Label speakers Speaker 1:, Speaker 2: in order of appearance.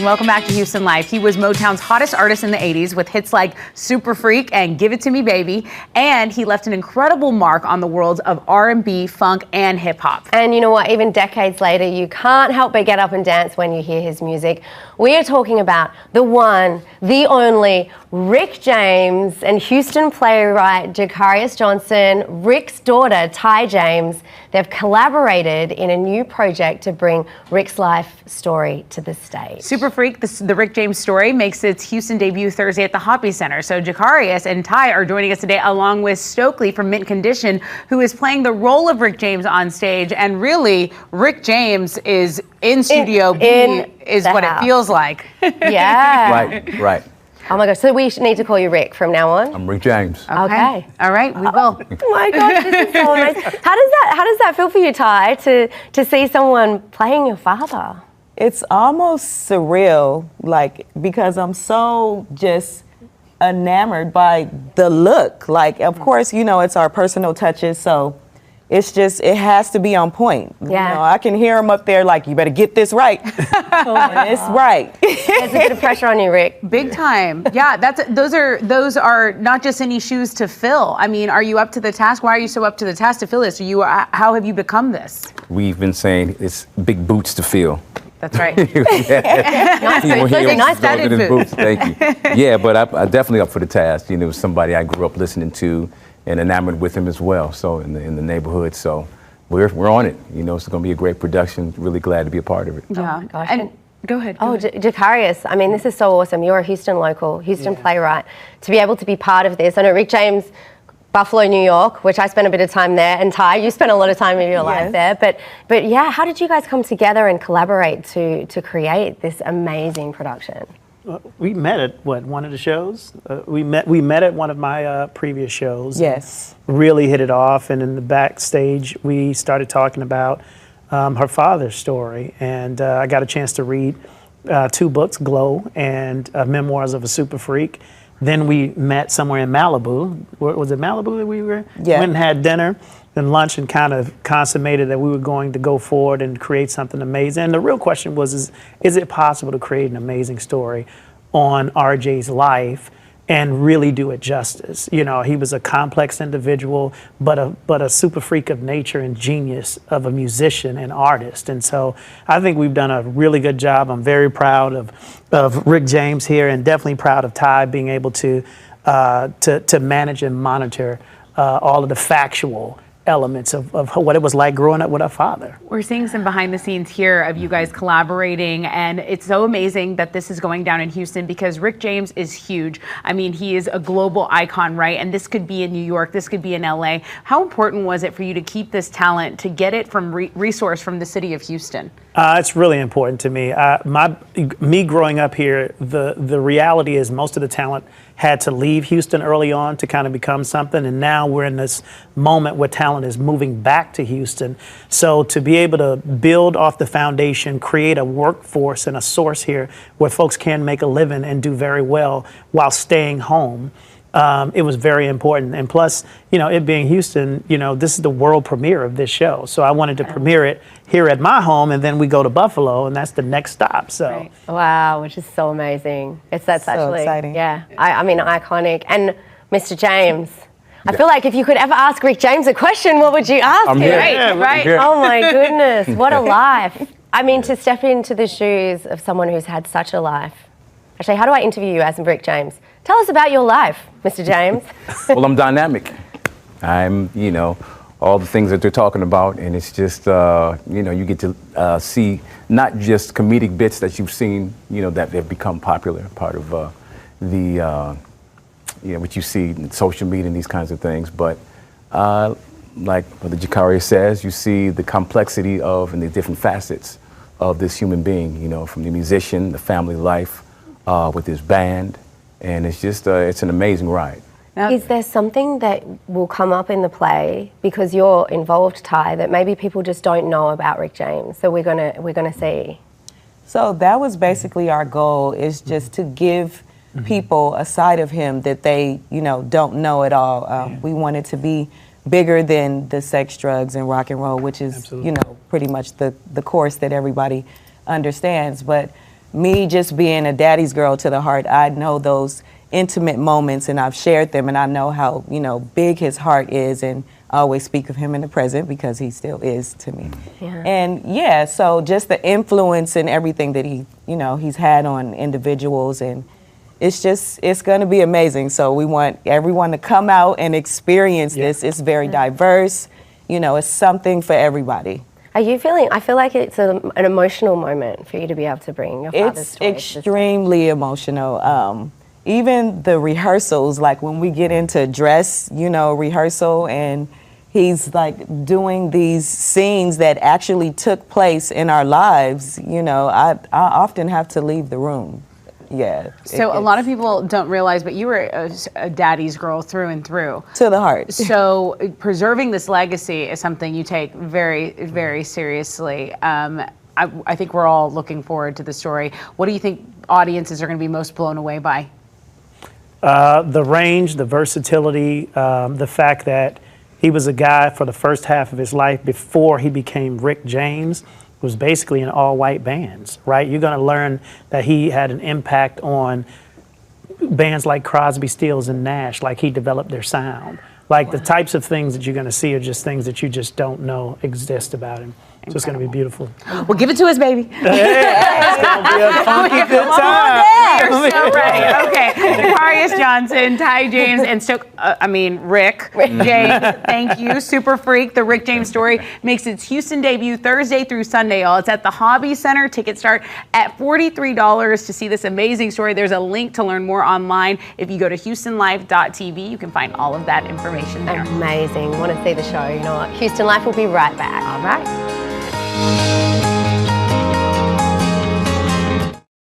Speaker 1: and welcome back to Houston Life. He was Motown's hottest artist in the 80s with hits like Super Freak and Give It To Me Baby, and he left an incredible mark on the worlds of R&B, funk, and hip-hop.
Speaker 2: And you know what, even decades later, you can't help but get up and dance when you hear his music. We are talking about the one, the only, Rick James, and Houston playwright Jakarius Johnson, Rick's daughter, Ty James. They've collaborated in a new project to bring Rick's life story to the stage.
Speaker 1: Super Freak, the Rick James story, makes its Houston debut Thursday at the Hoppy Center. So Jakarius and Ty are joining us today, along with Stokley from Mint Condition, who is playing the role of Rick James on stage. And really, Rick James is in studio is what it feels like.
Speaker 2: Yeah.
Speaker 3: Right.
Speaker 2: Oh my gosh, so we need to call you Rick from now on?
Speaker 3: I'm Rick James.
Speaker 2: Okay.
Speaker 1: All right, we will.
Speaker 2: Oh my gosh, this is so amazing. How does that feel for you, Ty, to see someone playing your father?
Speaker 4: It's almost surreal, like, because I'm so just enamored by the look. Like, of course, you know, it's our personal touches, so it's just, it has to be on point.
Speaker 2: Yeah.
Speaker 4: You know, I can hear him up there like, you better get this right. And it's right.
Speaker 2: There's a bit of pressure on you, Rick.
Speaker 1: Big time. Yeah, those are not just any shoes to fill. I mean, are you up to the task? Why are you so up to the task to fill this? How have you become this?
Speaker 3: We've been saying it's big boots to fill.
Speaker 1: That's right.
Speaker 2: Nice
Speaker 1: studded boots.
Speaker 3: Thank you. Yeah, but I'm definitely up for the task. You know, somebody I grew up listening to and enamored with him as well. So in the neighborhood, so we're on it. You know, it's going to be a great production. Really glad to be a part of it.
Speaker 1: Yeah.
Speaker 2: Oh my gosh.
Speaker 1: And go ahead.
Speaker 2: Jakarius, I mean, this is so awesome. You're a Houston local, Houston playwright. To be able to be part of this, I know Rick James, Buffalo, New York, which I spent a bit of time there, and Ty, you spent a lot of time in your life there. But yeah, how did you guys come together and collaborate to create this amazing production?
Speaker 5: We met at one of the shows. We met at one of my previous shows.
Speaker 4: Yes.
Speaker 5: Really hit it off, and in the backstage, we started talking about her father's story, and I got a chance to read 2 books, Glow and Memoirs of a Super Freak. Then we met somewhere in Malibu. Was it Malibu that we were?
Speaker 4: Yeah.
Speaker 5: Went and had dinner, then lunch, and kind of consummated that we were going to go forward and create something amazing. And the real question was, is it possible to create an amazing story on RJ's life and really do it justice? You know, he was a complex individual, but a super freak of nature and genius of a musician and artist. And so I think we've done a really good job. I'm very proud of Rick James here, and definitely proud of Ty being able to manage and monitor all of the factual elements of what it was like growing up with our father.
Speaker 1: We're seeing some behind the scenes here of you guys collaborating, and it's so amazing that this is going down in Houston because Rick James is huge. I mean, he is a global icon, right? And this could be in New York, this could be in LA. How important was it for you to keep this talent, to get it from resource from the city of Houston?
Speaker 5: It's really important to me. Me growing up here, the reality is most of the talent had to leave Houston early on to kind of become something, and now we're in this moment where talent is moving back to Houston. So to be able to build off the foundation, create a workforce and a source here where folks can make a living and do very well while staying home, it was very important. And plus, you know, it being Houston, you know, this is the world premiere of this show. So I wanted to premiere it here at my home, and then we go to Buffalo, and that's the next stop. So
Speaker 2: right. Wow, which is so amazing. That's
Speaker 4: so
Speaker 2: actually
Speaker 4: exciting.
Speaker 2: Yeah, I mean, iconic. And Mr. James, I feel like if you could ever ask Rick James a question, what would you ask him?
Speaker 3: Here.
Speaker 1: Right.
Speaker 2: Oh my goodness, what a life. I mean, to step into the shoes of someone who's had such a life. Actually, how do I interview you as Rick James? Tell us about your life, Mr. James.
Speaker 3: Well, I'm dynamic. I'm, you know, all the things that they're talking about, and it's just, you know, you get to see not just comedic bits that you've seen, you know, that have become popular, part of you know, what you see in social media and these kinds of things, but like what the Jakarius says, you see the complexity of and the different facets of this human being, you know, from the musician, the family life, with his band, and it's just, it's an amazing ride.
Speaker 1: Now,
Speaker 2: is there something that will come up in the play because you're involved, Ty, that maybe people just don't know about Rick James? So we're gonna see.
Speaker 4: So that was basically our goal, is just to give people a side of him that they, you know, don't know at all. We wanted to be bigger than the sex, drugs, and rock and roll, which is, you know, pretty much the course that everybody understands. But me just being a daddy's girl to the heart, I know those intimate moments and I've shared them, and I know how, you know, big his heart is, and I always speak of him in the present because he still is to me.
Speaker 2: Yeah.
Speaker 4: And yeah, so just the influence and everything that he, you know, he's had on individuals, and it's going to be amazing. So we want everyone to come out and experience this. It's very diverse. You know, it's something for everybody.
Speaker 2: Are you feeling, I feel like it's an emotional moment for you to be able to bring your father's story.
Speaker 4: It's extremely emotional. Even the rehearsals, like when we get into dress, you know, rehearsal, and he's like doing these scenes that actually took place in our lives, you know, I often have to leave the room. Yeah.
Speaker 1: So a lot of people don't realize, but you were a daddy's girl through and through.
Speaker 4: To the heart.
Speaker 1: So preserving this legacy is something you take very, very seriously. I think we're all looking forward to the story. What do you think audiences are going to be most blown away by?
Speaker 5: The range, the versatility, the fact that he was a guy for the first half of his life before he became Rick James, was basically in all white bands, right? You're going to learn that he had an impact on bands like Crosby, Stills, and Nash, like he developed their sound. Like the types of things that you're going to see are just things that you just don't know exist about him. So it's going to be beautiful.
Speaker 1: Well, give it to us, baby.
Speaker 5: It's going to be a funky good time.
Speaker 1: You're so ready. Okay. Darius Johnson, Ty James, and Rick James. Thank you. Super Freak. The Rick James story makes its Houston debut Thursday through Sunday, y'all. It's at the Hobby Center. Tickets start at $43 to see this amazing story. There's a link to learn more online. If you go to HoustonLife.tv, you can find all of that information there.
Speaker 2: Amazing. Want to see the show? You know what? Houston Life will be right back.
Speaker 1: All right.